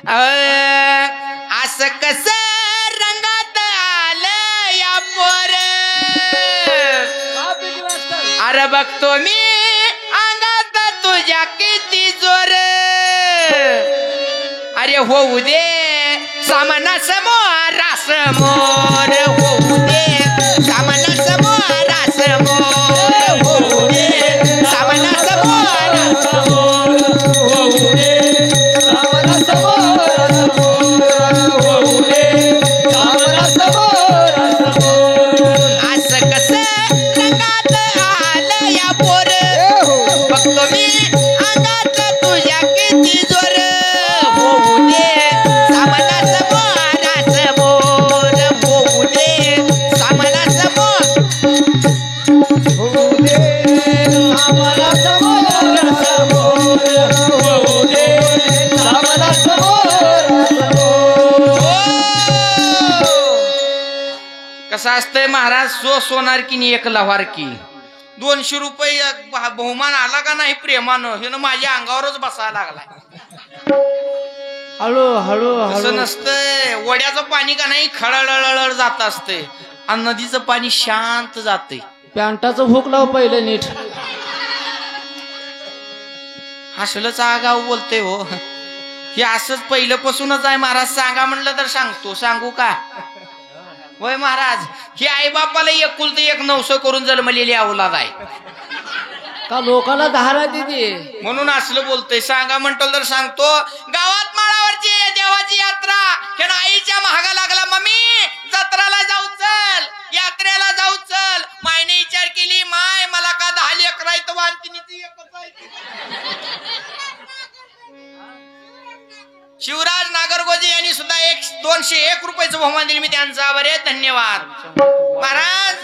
असं कस रंगात आलं या पोर अरे बघतो मी अंगात तुझ्या किती जोर अरे होऊ दे सामना समोरा समोर होऊ दे सामना समोरा समोर होऊ दे सामना समोरा समोर होऊ दे सामना समोरा समोर होऊ दे सामना समोरा समोर असं कसं रंगात आलं या पोर बघतो मी अंगात तुझ्या किती जोर होऊ दे सामना समोरा समोर होऊ दे सामना समोर होऊ दे सामना समोर समोर होऊ दे सामना समोर कसं असतंय महाराज सोनार की नाही एक लवार की 200 रुपये बहुमान आला का नाही प्रेमानं हे माझ्या अंगावरच बसायला लागलाय हळू हळू असं नसतंय वड्याचं पाणी का नाही खळखळ जात असते आणि नदीचं पाणी शांत जाते पॅन्टाचं भूक लाव पहिले नीट हसलंच आगाव बोलते हो हे असंच पहिल्यापासूनच आहे महाराज सांगा म्हणलं तर सांगतो सांगू का होय महाराज ही आई बापाला एकुलतं एक नवसं करून जन्मलेली अवलाद आहे का लोकाला धारा दिली म्हणून असलं बोलतोय सांगा म्हणतो तर सांगतो गावात माळावरची देवाची यात्रा हे आईच्या महागा लागला मम्मी जत्राला जाऊ चल यात्रेला जाऊ चल मायने विचार केली माय मला का 10 लेकरं आहेत वांतिनीची एकच आहे शिवराज नागरगोजे यांनी सुद्धा 201 रुपयाचं बहुमान दिले मी त्यांचा बरे धन्यवाद महाराज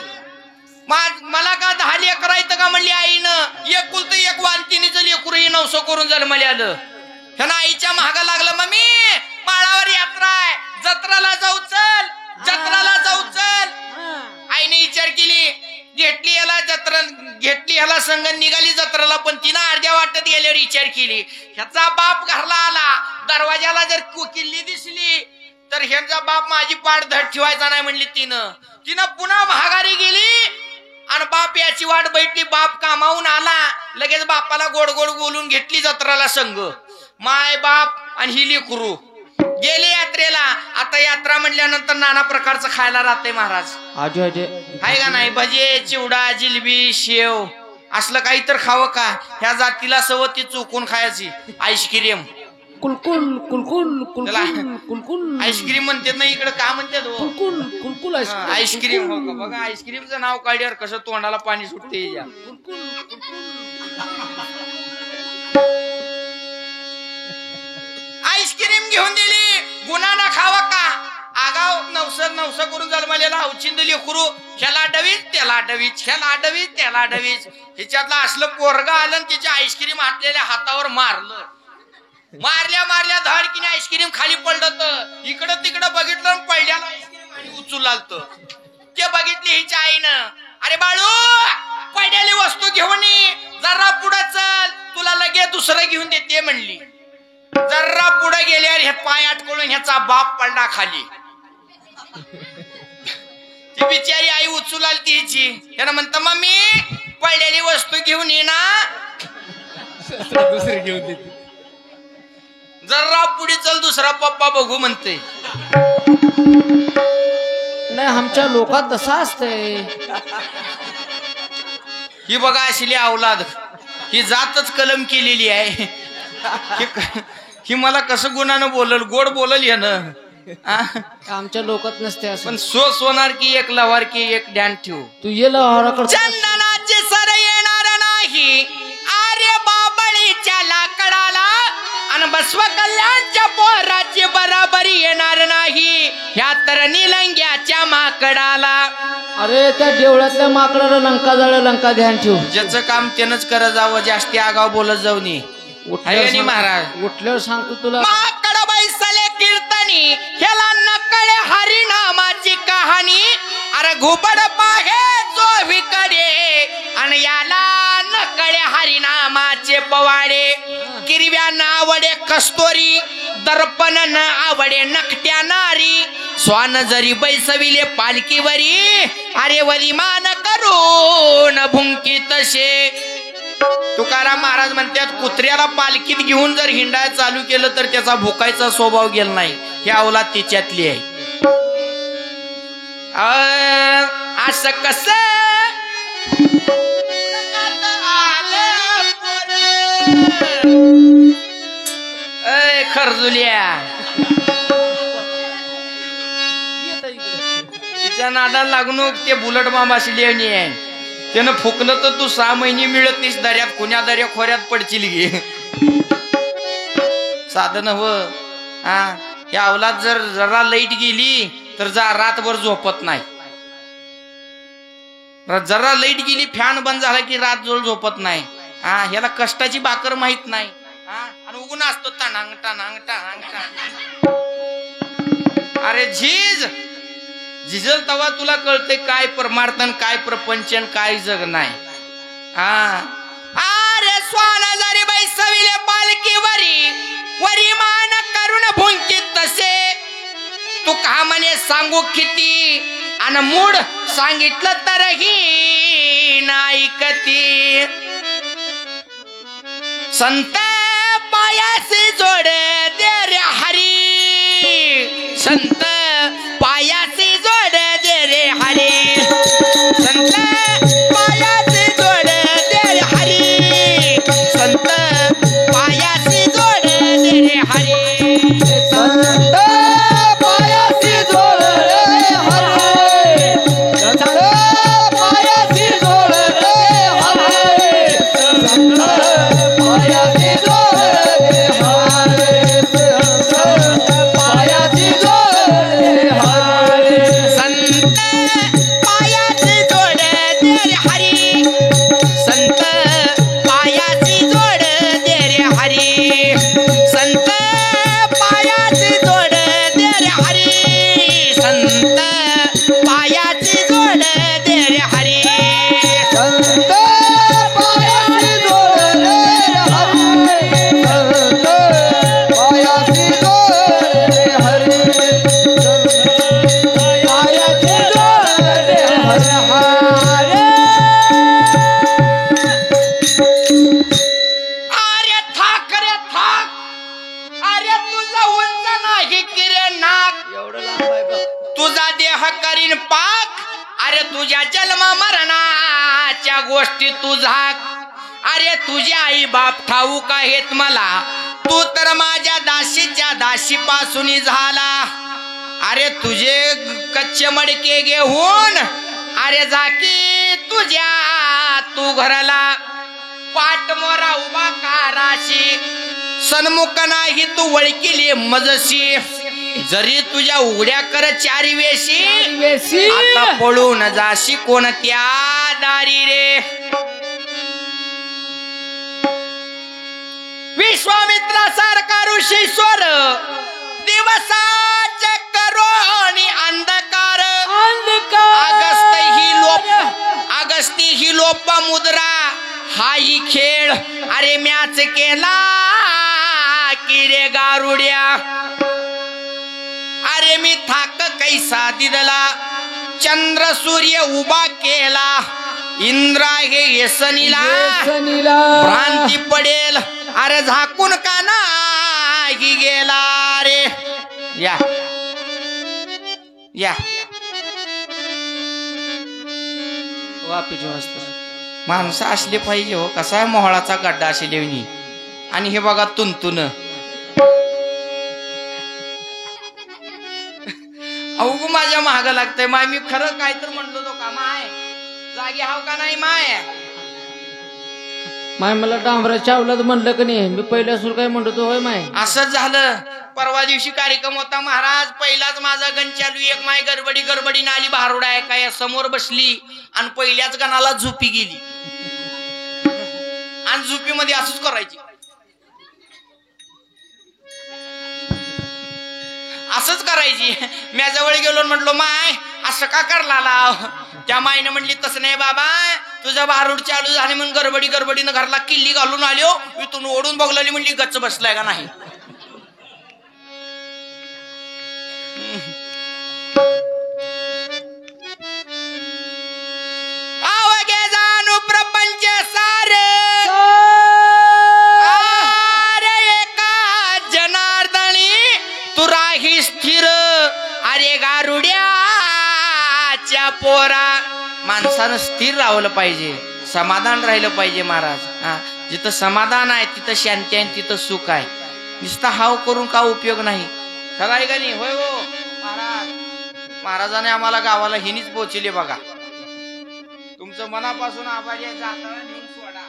मला का 10 लेकरं आहेत का म्हणली आईनं एकुलतं एक वांतिनीचं लेकरू हे नवसं करून जन्मले आलं ह्यानं आईच्या महागा लागलं मम्मी माळावर यात्रा आहे जत्राला जाऊ चल जत्राला जाऊ चल आईने विचार केली घेतली ह्याला संग निघाली जत्राला पण तिनं अर्ध्या वाटत गेल्यावर विचार केली ह्याचा बाप घरला आला दरवाजाला जर किल्ली दिसली तर ह्याचा बाप माझी पाठ धड ठेवायचा नाही म्हणली तिनं पुन्हा महागारी गेली आणि बाप याची वाट बैठली बाप कामावून आला लगेच बापाला गोड गोड बोलून घेतली जत्राला संघ माय बाप आणि ही लेकरू गेले यात्रेला आता यात्रा म्हणल्यानंतर नाना प्रकारचं खायला राहते महाराज आहे का नाही भजे चिवडा जिलबी शेव असलं काही तर खावं का ह्या जातीला सवत ती चुकून खायची आईस्क्रीम कुलकुल कुलकुल कुलकुल कुलकुल आईस्क्रीम म्हणतात ना इकडे का म्हणतात कुलकुल कुलकुल आईस्क्रीम हो का बघा आईस्क्रीमचं नाव काढल्यावर कसं तोंडाला पाणी सुटते आईस्क्रीम घेऊन दिली गुन्हा खावा का आगाव नवस करून जन्मलेला अवचिंद लेकरू ह्याला डवीच त्याला डवीच ह्याला डवीच त्याला डवीच ह्याच्यातलं असलं पोरगा आलं आणि त्याच्या आईस्क्रीम हातलेल्या हातावर मारलं मारल्या धडकीने आईस्क्रीम खाली पडलं इकडं तिकडं बघितलं पडल्याला आईस्क्रीम आणि उचलू लागतं ते बघितली हिच्या आईनं अरे बाळू पडलेली वस्तू घेऊन जरा पुढे चल तुला लगेच दुसरं घेऊन देते म्हणली जरा पुढे गेल्यावर हे पाय अटकळून ह्याचा बाप पडला खाली ती बिचारी आई उचलू लागली हिची त्यानं म्हणतं मम्मी पडलेली वस्तू घेऊन ये ना दुसरी घेऊन देते जरा पुढे चल दुसरा पप्पा बघू म्हणते नाही आमच्या लोकात तसा असतंय ही बघा असली अवलाद ही जातच कलम केलेली आहे ही मला कसं गुणानं बोलल गोड बोलल यानं आमच्या लोकात नसते असं पण सोनार की एक लवार की एक ध्यान ठेवू तू ये लवाराकडे चंदनाचे सर येणार नाही आर्य बाबळीच्या लाकडाला आणि बसव कल्याणच्या पोराची बराबरी येणार नाही ह्या तर निलंग्याच्या माकडाला अरे त्या देवळातल्या माकडाला लंका जाळ लंका ध्यान ठेव ज्याचं काम त्यानंच करत जावं जास्ती आगाव बोलत जाऊ नये महाराज उठल्यावर सांगतो तुला माकड बैसले कीर्तनी ह्याला नकळे हरिनामाची कहाणी अरे घुबड पाहे जो विकडे आणि याला कळे हरिनामाचे पवाडे किरव्या नावडे कस्तोरी दर्पण न आवडे नकट्या नारी स्वान जरी बैसविले पालखीवरी अरे वलिमान करून भुंकी तसे तुकाराम महाराज म्हणतात कुत्र्याला पालखीत घेऊन जर हिंडायला चालू केलं तर त्याचा भुकायचा स्वभाव गेला नाही ही अवलाद तिच्यातली आहे असं कसं खरजुल्या तिच्या नादाला लागून ते बुलट मामाशी लेवणी आहे त्यानं फुकलं तर तू 6 महिने मिळत नाहीस दर्यात कुण्या दर्या खोऱ्यात पडशील गे साधन हवं हा या अवलाद जर जरा लाईट गेली तर जा रातभर झोपत नाही जरा लाईट गेली फॅन बंद झाला की रात जोर झोपत नाही हा ह्याला कष्टाची भाकर माहित नाही आणि उगून असतो टांग टांग टांग अरे झिजल तवा तुला कळते काय परमार्थन काय प्रपंचन काय जग नाही अरे स्वान जरी बैसविले पालखी वरी मान करून भुंकीत तसे तू का म्हणे सांगू किती आणि मूड सांगितलं तरही नाही कती संत पायासी जोड दे रे हरी संत पायासी जोड दे रे हरी संत पायासी जोड दे रे हरी संत पायासी जोड दे रे हरी संत पायासी जोड रे हरी संत पायासी जोड रे हरी संत पायासी तुझ्या जन्म मरणाच्या गोष्टी तुझा अरे तुझे आई बाप ठाऊक आहेत मला तू तर माझ्या दासीच्या दासीपासून झाला अरे तुझे कच्चे मडके घेऊन अरे जाकी तुझ्या तू घराला पाठ मोरा उभा काराशी सन्मुख नाही तू वळकिली मजशी जरी तुझ्या उघड्या कर चारी वेशी आता पळून जाशी कोणत्या दारी रे विश्वामित्रासारखा ऋषीश्वर दिवसाचे करोनी अंधकार अगस्ती ही लोप मुद्रा हाही खेळ अरे म्याच केला की रे गारुड्या अरे मी थाक कैसा दिदला चंद्र सूर्य उभा केला इंद्रा हे येसनीला भ्रांती पडेल अरे झाकून का नाही गेला रे या या माणसं असले पाहिजे हो कसा मोहळाचा गड्डा अशी लेवणी आणि हे बघा तुंतुन अवघ माझ्या महाग लागतंय माय मी खरं काय तर म्हणलो तो का माय जागी हाव का नाही माय मला डांबरा चावलं म्हणलं का नाही मी पहिल्या सुरू काय म्हणतो होय माय असंच झालं परवा दिवशी कार्यक्रम होता महाराज पहिलाच माझा गण चालू एक माय गडबडी नाली भारुडा आहे काय समोर बसली आणि पहिल्याच गणाला झोपी गेली आणि झोपीमध्ये असंच करायची असंच करायची मी जवळ गेलो म्हटलो माय असं का करला त्या मायने म्हणली तसं नाही बाबा तुझं बारूड चालू झाले म्हणून गडबडीनं घरला किल्ली घालून आलो, इथून ओढून बघलाली म्हणली गच्च बसलाय का नाही. आवगे जाणू प्रपंच सार एका जनार्दनी तू राही स्थिर. अरे गारुड्याच्या पोरा, माणसानं स्थिर राहिलं पाहिजे, समाधान राहिलं पाहिजे महाराज. हा, जिथं समाधान आहे तिथं शांती आहे, तिथं सुख आहे. नुसता हाव करून का उपयोग नाही. खरं आहे का नाही? होय हो महाराज. महाराजाने आम्हाला गावाला हिनीच पोचले बघा. तुमचं मनापासून आभारी आहे. जाताना नेऊन सोडा.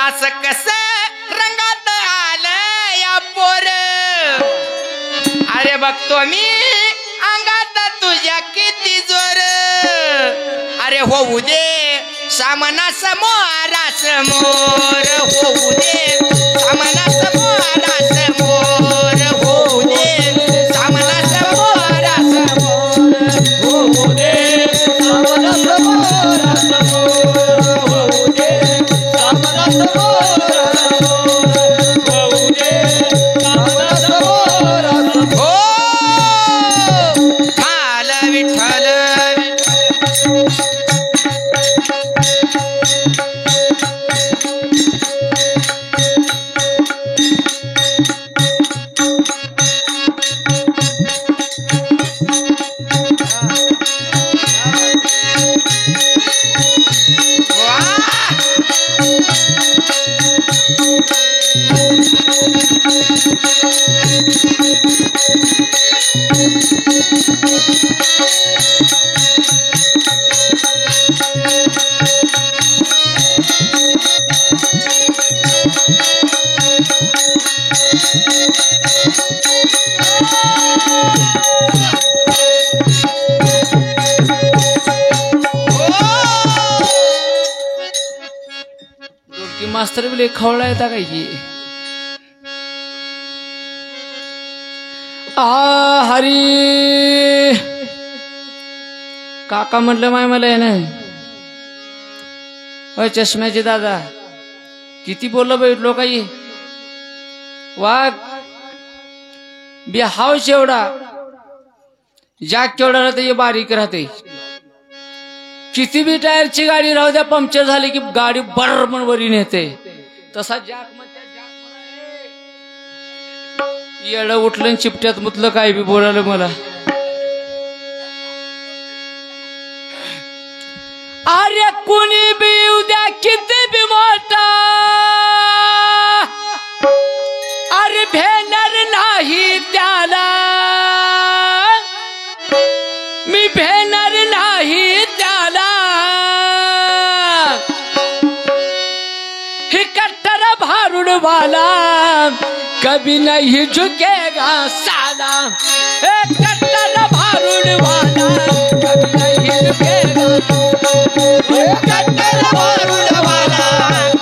असं कसं रंगात आलं या पोर. अरे बघतो मी अंगात तुझ्या किती जोर. अरे होऊ दे सामना समोरा समोर, होऊ दे सामना समोरा समोर, होऊ दे सामना समोरा समोर, होऊ दे सामना समोरा समोर, होऊ दे सामना समोरा समोर, होऊ दे सामना समोरा समोर. हो ठाल विठ्ठल मास्तर बिले खवळा येता काय की. हरी काका म्हटलं माय मला आहे ना. होय चष्म्याचे दादा किती बोललं बैठलो काही. वाघ बी हाऊस एवढा, जाग केवढा राहते बारीक राहते. किती बी टायरची गाडी राहू द्या, पंक्चर झाली की गाडी बर पण वरी नेते. तसा जाक येड उठलं चिपट्यात मुतलं काय बी बोलायला मला. अरे कुणी बी उद्या किती बी मोठा, अरे भेणार नाही त्याला, मी भेणार नाही त्याला. ही कट्टर भारूड वाला कभी नहीं झुकेगा साला. एक कट्टर भारूड वाला कभी नहीं झुकेगा, एक कट्टर भारूड वाला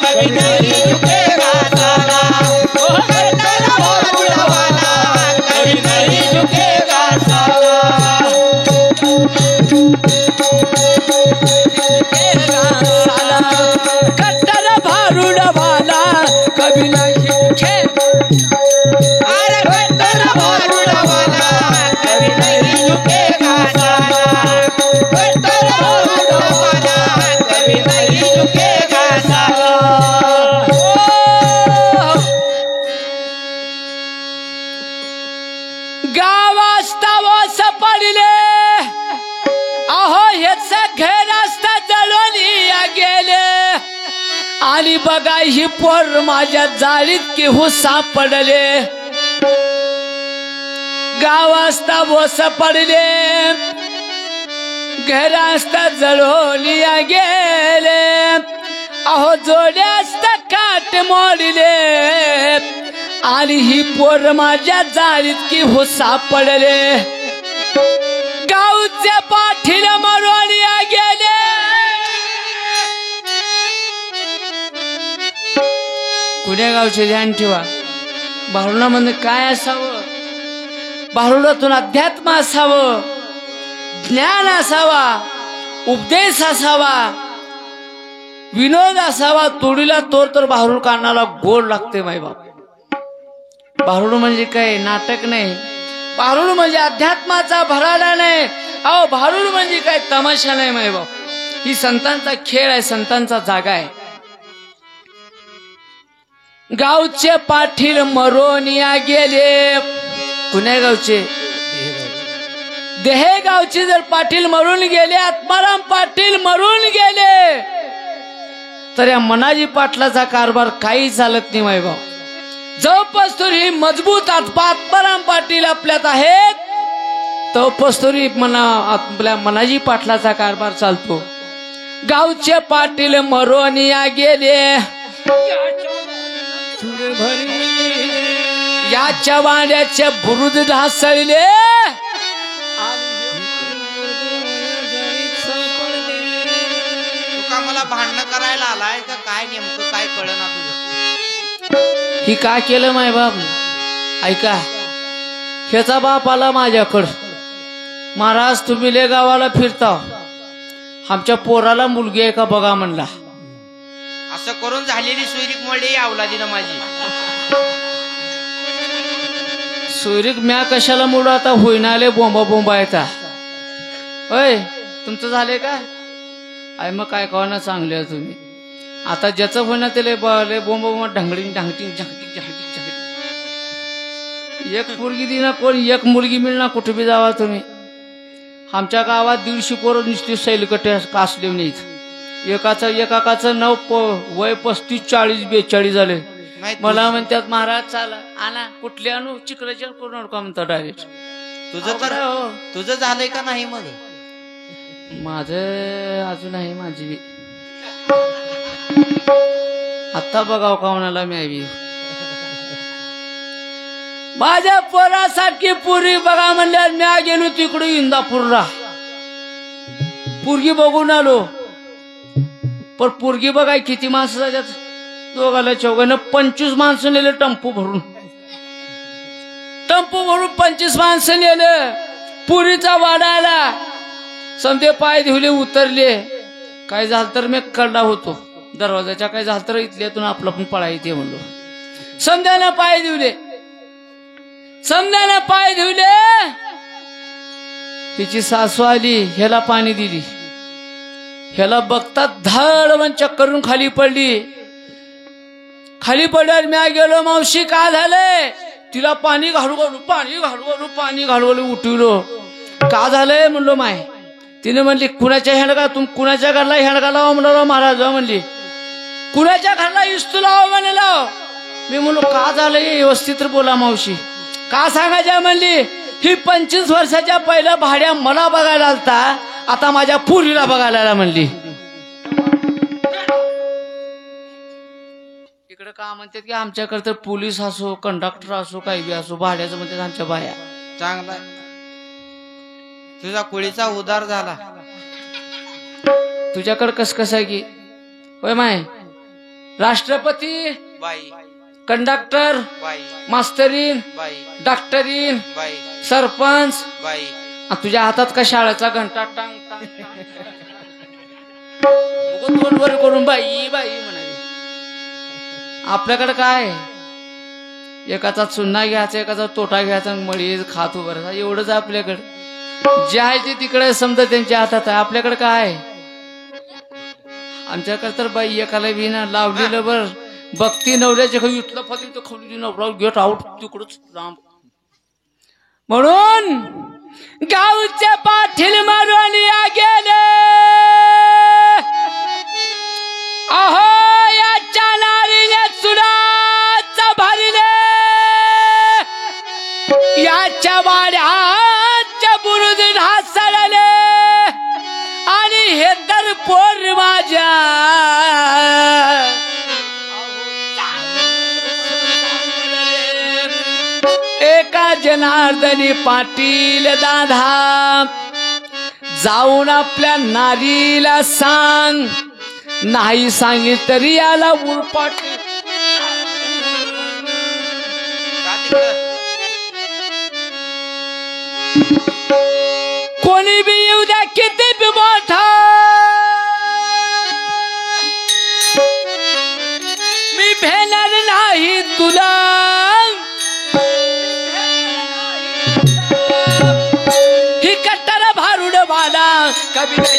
कभी नहीं झुकेगा साला, कट्टर भारूड वाला कभी नहीं झुकेगा साला. कट्टर भारूड वाला कभी नहीं झुकेगा. अरे कट्टर भारूड वाला कभी नहीं झुकेगा साला, कट्टर भारूड वाला कभी नहीं झुकेगा साला. गावास्तावास पडले, अहो हेच घर असता जळवली गेले. आणि बघा ही पोर माझ्या जाळीत केहू सापडले. गाव असता बोस पडले, घर असता जळवली गेले. अहो जोड्या असता काट मोडले. आणि ही पोर माझ्या जाळीत केहू सापडले. गावच्या पाठीला मरवली गेले. कुण्या गावचे ध्यान ठेवा. भारुडामध्ये काय असावं, भारुडातून अध्यात्म असावं. ज्ञान असावा, उपदेश असावा, विनोद असावा, तोडीला तोर तर भारूड कानाला गोड लागते मायबाप. भारूड म्हणजे काय नाटक नाही, भारूड म्हणजे अध्यात्माचा भराडा नाही. अहो भारूड म्हणजे काय तमाशा नाही मायबाप. ही संतांचा खेळ आहे, संतांचा जागा आहे. गावचे पाटील मरोनिया गेले. कुण्या गावचे? देहे गावचे जर पाटील मरून गेले, आत्माराम पाटील मरून गेले, तर या मनाजी पाटलाचा कारभार काही चालत नाही मायबाप. जोपासतोरी ही मजबूत आत्माराम पाटील आपल्यात आहेत, तोपासतोरी आपल्या मनाजी पाटलाचा कारभार चालतो. गावचे पाटील मरोनिया गेले, याच्या वाड्याचे बुरुद ढासळले. तुका मला भांडणं करायला आलाय का काय? नेमकं काय कळना तुझं? ही काय केलं माय बाप? ऐका, ह्याचा बाप आला माझ्याकडं. महाराज तुम्ही ले गावाला फिरता, आमच्या पोराला मुलगी आहे का बघा म्हणला. असं करून झालेली सोयरीक मोडी अवलादीनं माझी. सोयरीक म्या कशाला मोड? आता होईनाले बोंबा बोंबा येता. होय तुमचं झाले का? आय मग काय कळना चांगले तुम्ही. आता ज्याचं होईना ते लय बोंबा बोंबा ढंगडी ढांगटी झांगटी झांगटी झांगटी. एक मुलगी दिना कोण, एक मुलगी मिळणार कुठे बी जावा तुम्ही. आमच्या गावात 150 पोरं नुसती सैलकटे कासले नाहीत. एकाचं नाव वय 35, 40, 42 झाले. मला म्हणतात महाराज चाला आणा. कुठले आणू? चिखलाच्या करून का म्हणतात डायरेक्ट. तुझं झालंय का नाही? मग माझं अजून आहे माझी. आता बघाव का म्हणाला मी आई. माझ्या पोरासारखी पुरी बघा म्हणल्यावर म्या गेलो तिकडे इंदापूरला. पुरगी बघून आलो. पण पुरगी बघाय किती माणसं जातात? दोघाला चौघांना 25 माणसं नेले टेम्पो भरून. 25 माणसं नेलं. पुरीचा वाडायला समजे पाय धुले उतरले. काय झालं तर मी कडला होतो दरवाजाच्या. काय झालं तर इथल्यातून आपलं पण पळा येते म्हणलो. समजायला पाय धुले, समजायला पाय धुले. तिची सासू आली, ह्याला पाणी दिली. ह्याला बघतात धड मन चक्करून खाली पडली. खाली पडल्यावर मी गेलो, मावशी काय झालंय? तिला पाणी घालू घालू पाणी घालू घालू पाणी घालू घालू उठवलो. का झालंय म्हणलो माय. तिने म्हणली कुणाच्या हेंडगा, तुम कुणाच्या घरला हेंडगा लावा म्हणलो महाराज. म्हणली कुणाच्या घरला इस्तू लावा म्हणे लाव. मी म्हणलो का झालंय व्यवस्थित बोला मावशी. का सांगायच्या म्हणली ही 25 वर्षाच्या पहिल्या भाड्या मला बघायला आलता, आता माझ्या पुरीला बघायला आला म्हणली. इकडे का म्हणतात की आमच्याकडे तर पोलीस असो, कंडक्टर असो, काही बी असो, भाड्याचं म्हणतात आमच्या बाया. चांगला तुझा कुळीचा उद्धार झाला. तुझ्याकडे कसं आहे की होय माय? राष्ट्रपती बाई, कंडक्टर बाई, मास्तरीन बाई, डॉक्टरीन बाई, सरपंच बाई. तुझ्या हातात का शाळेचा घंटा टांग टांग तोंड वर करून बाई बाई म्हणाली. आपल्याकडे काय? एकाचा चुन्ना घ्यायचा, एकाचा तोटा घ्यायचा, मळी खात उभं एवढंच आपल्याकडे. जे आहे ते तिकडे समजा त्यांच्या हातात आहे. आपल्याकडे काय? आमच्याकडे तर बाई एकाला विना लावलेलं बर बघती नवऱ्याच्या खाली इथलं फती तर खाली नवरा गेट आउट तिकडच लांब. म्हणून गावच्या पाठील मारून गेले. अहो याच्या नारीने चुडाचा भरले, याच्या वाड्याच्या बुरुज ढासळले. आणि हे तर पोर माझ्या एका जनार्दनी पाटील दादा जाऊन आपल्या नारीला सांग. नाही सांगित तरी याला उरपाट. कोणी बी बी मोठा मी भेणार नाही तुला ही कट्टाला भारुड बाला कभी नाही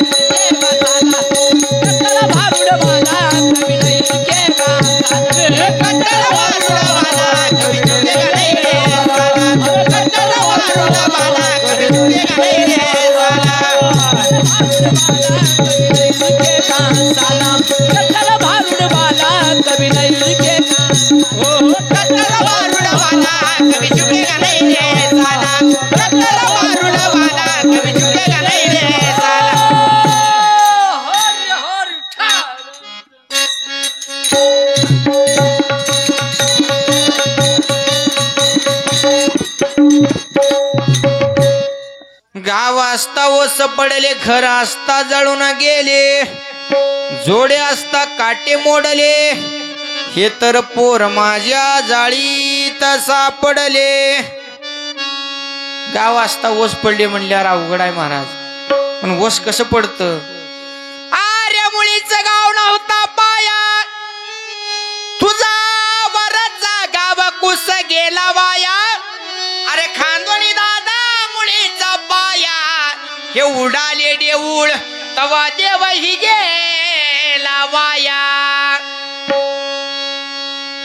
कट्टाला भारुड बाला कभी नाही केला कट्टाला भारुड बाला कभी झुकेगा नहीं रे साला कट्टाला भारुड बाला कभी झुकेगा नहीं रे साला कट्टाला भारुड बाला कभी नाही केला कट्टाला भारुड बाला कभी झुकेगा नहीं रे साला कट्टाला भारुड बाला कभी झुकेगा नहीं रे साला हर हर ठाल गाव असता ओस पडले घर असता जळून गेले जोडे असता काटे मोडले हे तर पोर माझ्या जाळीत सापडले गाव असता ओस पडले म्हणल्यावर अवघड आहे महाराज पण ओस कसं पडतं आर्या मुळीचं गाव नव्हता पाया तुझा वरचा गाव कुस गेला वाया अरे खानदोनी दादा मुळीचा पाया हे उडाले देऊळ तवा देवही गेला वाया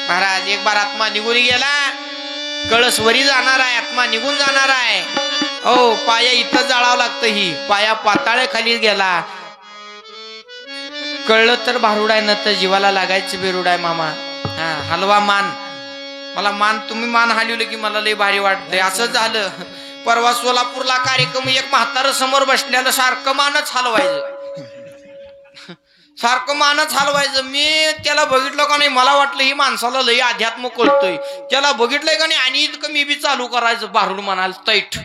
महाराज एक बार आत्मा निघून गेला कळसवरी जाणार आहे आत्मा निघून जाणार आहे ओ पाया इथं जाळावं लागतं ही पाया पाताळे खाली गेला कळलं तर भारुड आहे न तर जीवाला लागायचं बेरुड आहे मामा हा हलवा मान मला मान तुम्ही मान हलवलं की मला लय भारी वाटतंय असं झालं परवा सोलापूरला कार्यक्रम एक म्हातारं समोर बसल्यानं सारखं मानच हलवायचं सारखं मानच हलवायचं मी त्याला बघितलं का नाही मला वाटलं ही माणसाला लय अध्यात्म कळतोय त्याला बघितलंय का नाही आणि इतकं मी बी चालू करायचं भारुड म्हणाल तैठ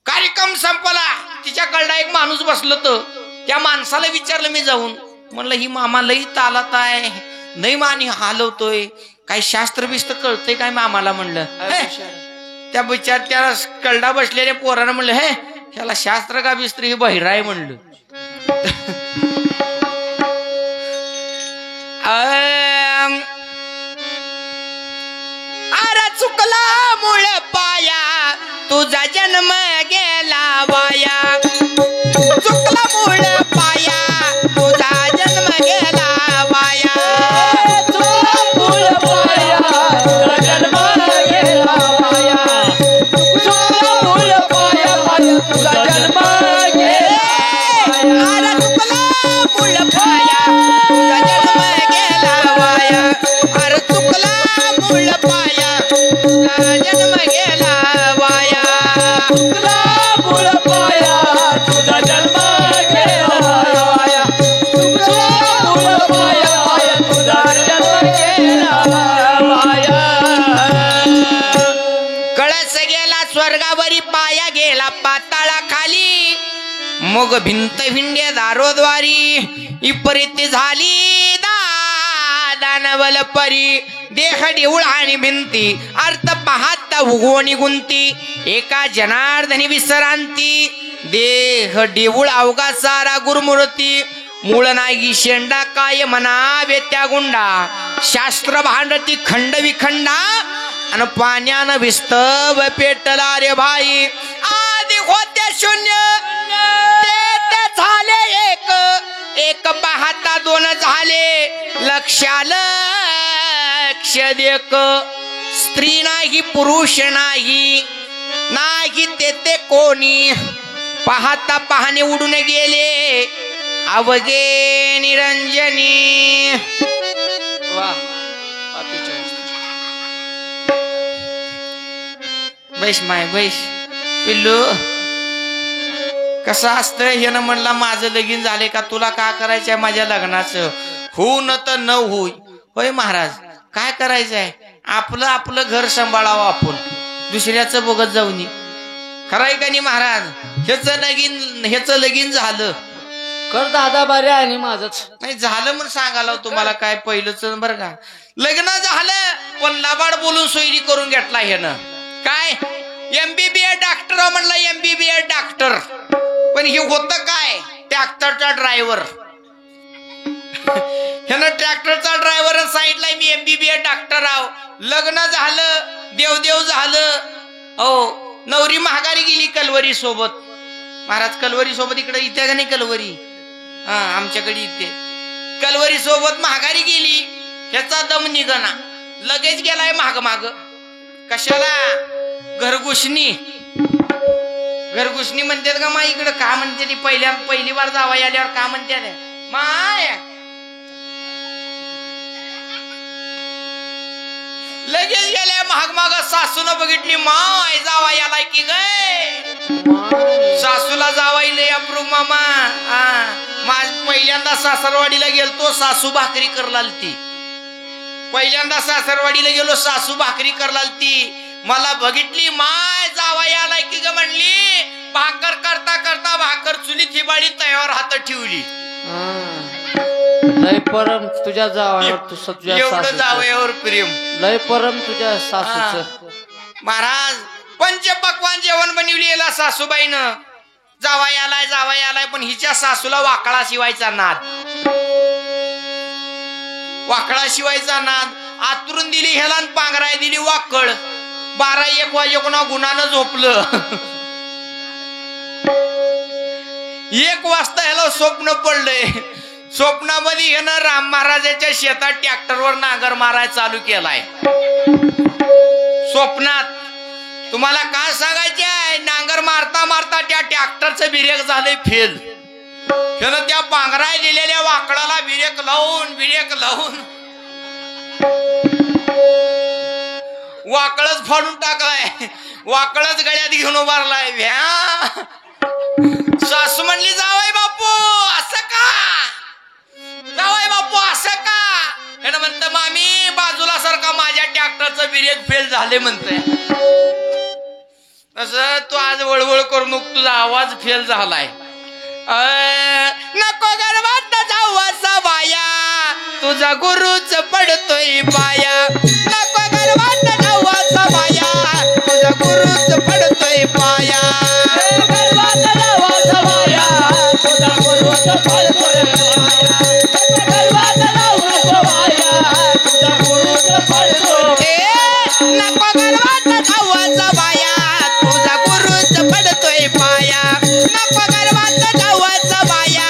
कार्यक्रम संपला तिच्याकडला एक माणूस बसलं तर त्या माणसाला विचारलं मी जाऊन म्हणलं ही मामा लई तालात आहे नाही मानी हलवतोय काही शास्त्र बिस्त्र कळतंय काय मामाला म्हणलं त्या बिचार त्या कळडा बसलेल्या पोरानं म्हणलं हे ह्याला शास्त्र का बिस्त्र ही बहिरा आहे म्हणलं अरे चुकला मूळ पाया तुझा जन्म गेला वाया चुकला मूळ पाया तुझा जन्म गेला वाया चुकला मूळ पाया तुझा जन्म गेला वाया चुकला मूळ पाया तुझा जन्म गेला अरे चुकला मूळ पाया तुझा जन्म गेला वाया अरे चुकला मूळ पाया तुझा जन्म गेला वाया चुकला मूळ पाया तुझा जन्म गेला वाया चुकला मूळ पाया तुझा जन्म गेला वाया कळस गेला स्वर्गावरी पाया गेला पाताळा खाली मग भिंत भिंडे दारोद्वारी इपरीत झाली दानवल परी देह देऊळ आणि भिंती अर्थ पाहता उगवणी गुंती एका जनार्दनी विसरांती देह देऊळ अवघा सारा गुरुमूर्ती मूळ नागी शेंडा काय म्हणावे त्या गुंडा शास्त्र भांडती खंड विखंडा आणि पाण्यानं विस्तव पेटला रे भाई आदि होते शून्य ते झाले एक एक पाहता दोन झाले लक्ष देक स्त्री नाही पुरुष नाही नाही ते कोणी पाहता पाहणे उडून गेले अवघे निरंजनी वा बैस माय बैस पिल्लू कसं असतं हे न म्हणला माझं लगीन झाले का तुला का करायचंय माझ्या लग्नाचं होऊ न तर न होई होय महाराज काय करायचंय आपलं आपलं घर सांभाळावं आपण दुसऱ्याचं बघत जाऊन खरंय का नाही महाराज ह्याच लगीन झालं कर दादा बारे आणि माझच नाही झालं म्हणून सांगायला तुम्हाला काय पहिलंच बरं का लग्न झालं पण लबाड बोलून सोयरी करून घेतला ह्यानं काय MBBS डॉक्टर म्हणला MBBS डॉक्टर पण हे होतं काय ट्रॅक्टरचा ड्रायव्हर. ह्यानं ट्रॅक्टरचा ड्रायव्हर सांगितलाय मी MBBS डॉक्टर आहो. लग्न झालं, देवदेव झालं. हो, नवरी महागारी गेली कलवरी सोबत. महाराज कलवरी सोबत इकडे इथे का नाही कलवरी? हा, आमच्याकडे इथे कलवरी सोबत महागारी गेली. ह्याचा दम निघना, लगेच गेलाय माग माग. कशाला? घरघुसणी. घरघुसणी म्हणतात का मा इकडं? का म्हणते ती? पहिली बार जावाई आल्यावर का म्हणते माय? लगेच गेल्या महाग माग. सासूला बघितली, माय जावाई आलाय की गे. सासूला जावाई लय अप्रूप मामा. पहिल्यांदा सासरवाडीला गेलतो, सासू भाकरी करलालती. पहिल्यांदा सासरवाडीला गेलो, सासू भाकरी करलालती. मला बघितली, माय जावाई आलाय की ग म्हणली. भाकर करता करता भाकर चुलीत हिबाळी तयावर हात ठेवली. लय परम तुझ्या जावयावर, एवढं जावयावर प्रेम. लय परम तुझ्या सासूचं. महाराज पंचपक्वान जेवण बनवली याला सासूबाईनं. जावाई आलाय, पण हिच्या सासूला वाकळा शिवायचा नाद. वाकळा शिवायचा नाद. आतरून दिली ह्याला, पांघराय दिली वाकळ. 12-1 वाजेकोणा गुणानं झोपलं. 1 वाजता ह्याला स्वप्न पडलंय. स्वप्नामध्ये ह्यानं राम महाराजाच्या शेतात ट्रॅक्टरवर नांगर मारायला चालू केलाय. स्वप्नात तुम्हाला काय सांगायचंय? नांगर मारता मारता त्या ट्रॅक्टरचं बिरेक झालंय फेल. ह्यानं त्या पांघराय दिलेल्या वाकडाला बिरेक लावून वाकळच फाडून टाकलाय. वाकळच गळ्यात घेऊन उभारलाय. भ्या. सासू म्हणली, जावई बापू असं का? जावई बापू असं का? ह्यानं म्हणतं, मामी बाजूला सारखा, माझ्या ट्रॅक्टरचं बिरेक फेल झाले म्हणतंय. तसं तू आज वळवळ करू नको, तुझा आवाज फेल झालाय. नको गर्वात जावाचा बाया, तुझा गुरुच पडतोय पाया. नको गर्वात जावाचा बाया, तुझा गुरुच पडतोय पाया. गर्वात जावाचा बाया, तुझा गुरुच पडतोय पाया. गर्वात जावाचा बाया, तुझा गुरुच पडतोय. नको गर्वात जावाचा बाया, तुझा गुरुच पडतोय पाया. नको गर्वात जावाचा बाया,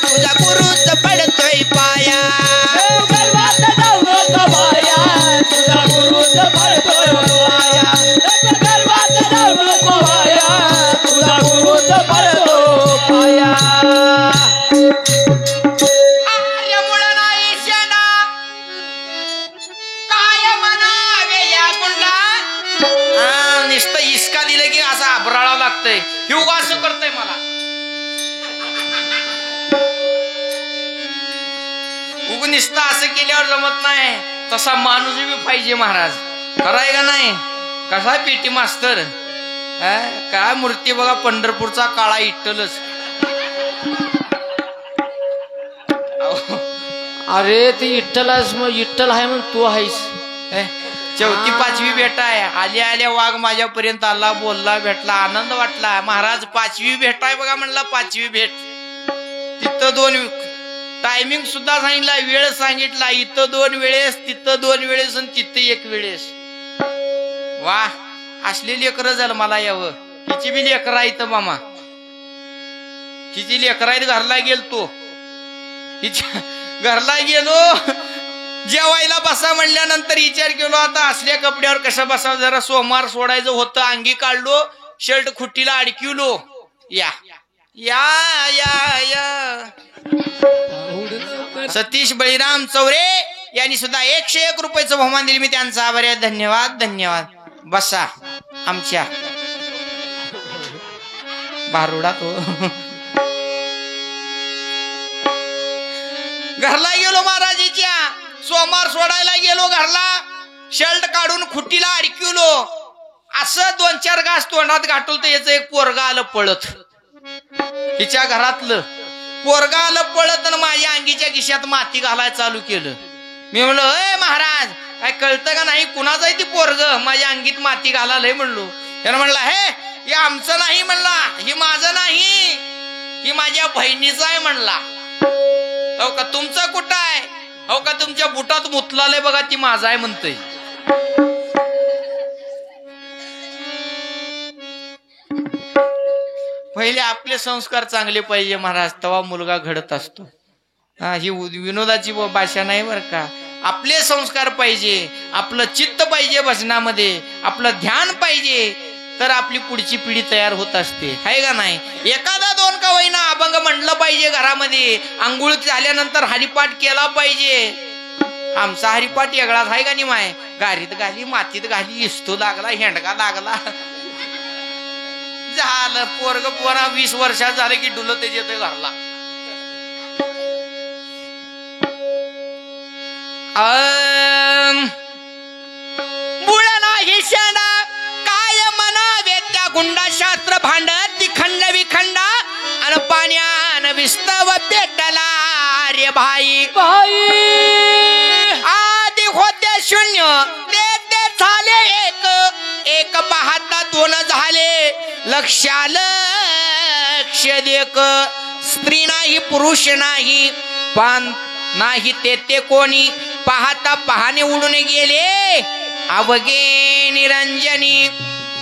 तुझा गुरुच पडतोय पाया. गर्वात जावाचा बाया, तुझा गुरुच पडतोय पाया. गर्वात जावाचा बाया, तुझा गुरुच पडतोय पाया. आर्यमुळ नाही शेणा, काय म्हणावे या गुंडा. नुसतं इसका दिलं की असं आबराळा लागतंय. हे उगा असं करतय मला. उग नुसतं असं केल्यावर जमत नाही. तसा माणूस बी पाहिजे महाराज. खराय का नाही? कसा पेटी मास्तर. काय मूर्ती बघा, पंढरपूरचा काळा इट्टलच. अरे ती इट्टल आहे मग तू आहेस. 4थी 5वी भेट आहे. आल्या आल्या वाघ माझ्यापर्यंत आला, बोलला, भेटला, आनंद वाटला. महाराज 5वी भेट आहे बघा म्हणला. 5वी भेट. तिथं 2 टायमिंग सुद्धा सांगितला, वेळ सांगितला. इथं 2 वेळेस, तिथं 2 वेळेस आणि तिथं 1 वेळेस. वा, असली लेकरं झालं मला यावं. हिची बी लेकरं आहे इथं मामा. हिची लेकरं आहेत. घरला गेलतो, हिच्या घरला गेलो. जेवायला बसा म्हणल्यानंतर विचार केलो, आता असल्या कपड्यावर कसं बसावं. जरा सोमवार सोडायचं होतं. अंगी काढलो, शर्ट खुट्टीला अडकिवलो. या या या या सतीश बळीराम चौरे यांनी सुद्धा 101 रुपयाचं बहुमान दिले. मी त्यांचा आभारी आहे. धन्यवाद धन्यवाद. बसा आमच्या बारुडा तो. घरला गेलो महाराजीच्या. सोमवार सोडायला गेलो घरला. शर्ट काढून खुट्टीला अडकिवलो. असं 2-4 घास तोंडात गाठवलं तर याचं एक पोरगा आलं पळत. हिच्या घरातलं पोरगा आलं पळत आणि माझ्या अंगीच्या खिशात माती घालायला चालू केलं. मी म्हणलो, अय महाराज काय कळतं का नाही? कुणाचं आहे ती पोरग माझ्या अंगीत माती घालायला म्हणलो. त्यानं म्हणला, हे आमचं नाही म्हणला, हे माझं नाही, ही माझ्या बहिणीचा आहे म्हणला. हो का तुमचं कुठं आहे? हो का तुमच्या बुटात मुतलालय बघा ती माझा आहे म्हणतय. पहिले आपले संस्कार चांगले पाहिजे महाराज, तेव्हा मुलगा घडत असतो. हा ही विनोदाची भाषा नाही बर का. आपले संस्कार पाहिजे, आपलं चित्त पाहिजे भजनामध्ये, आपलं ध्यान पाहिजे, तर आपली पुढची पिढी तयार होत असते, आहे का नाही. एखादा दोन का होईना अभंग म्हणलं पाहिजे घरामध्ये. आंघोळ झाल्यानंतर हरिपाठ केला पाहिजे. आमचा हरिपाठ वेगळाच आहे का नाही माय. गारीत घाली, मातीत घाली, इस्तो लागला, हेंडका लागला, झालं पोरग पोरा 20 वर्षात झालं की डुलं ते येतं घरला. बुळा नाही शेणा काय म्हणावे त्या गुंडा शास्त्र भांड तिखंड विखंडा अन पाण्यान विस्तव पेटला रे भाई. आधी होते शून्य ते झाले एक, एक पाहता दोन झाले लक्षाल लक्ष देक. स्त्री नाही पुरुष नाही पान नाही ते कोणी पाहता पाहणे उडून गेले अवघे निरंजनी.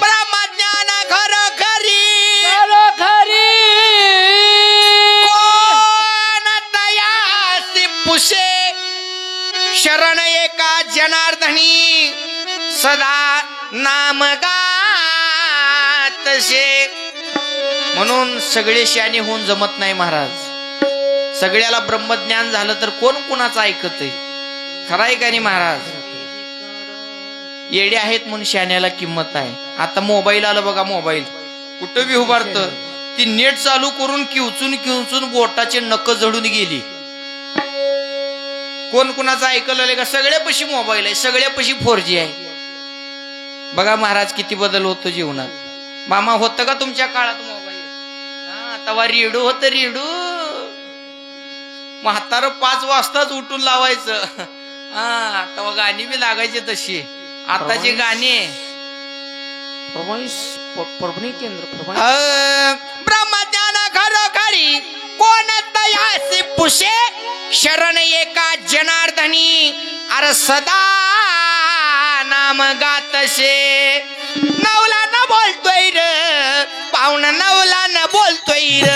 ब्रह्मज्ञान खरोखरी कोण तयासी पुसे शरण एका जनार्दनी सदा नाम गातसे. म्हणून सगळे शहाणे होऊन जमत नाही महाराज. सगळ्याला ब्रह्मज्ञान झालं तर कोण कुणाचं ऐकत आहे, खरंय का नाही महाराज. येडे आहेत म्हणून शहाण्याला किंमत आहे. आता मोबाईल आलं बघा, मोबाईल कुठं बी उभारत, ती नेट चालू करून किवचून बोटाचे नख जडून गेली. कोण कुणाचं ऐकलं का. सगळ्यापाशी मोबाईल आहे, सगळ्यापाशी 4G आहे. बघा महाराज किती बदल होतो जीवनात. मामा होतं का तुमच्या काळात मोबाईल? हा तेव्हा रेडू होतं, रेडू म्हातारं 5 वाजताच उठून लावायचं. हा तेव्हा गाणी बी लागायचे तशी. आताची गाणी ब्रह्मज्ञान खरोखरी कोण तयासी पुसे शरण एका जनार्दनी अर सदा नाम गातसे. नवला न बोलतोय र पाहुणा, नवला न बोलतोय र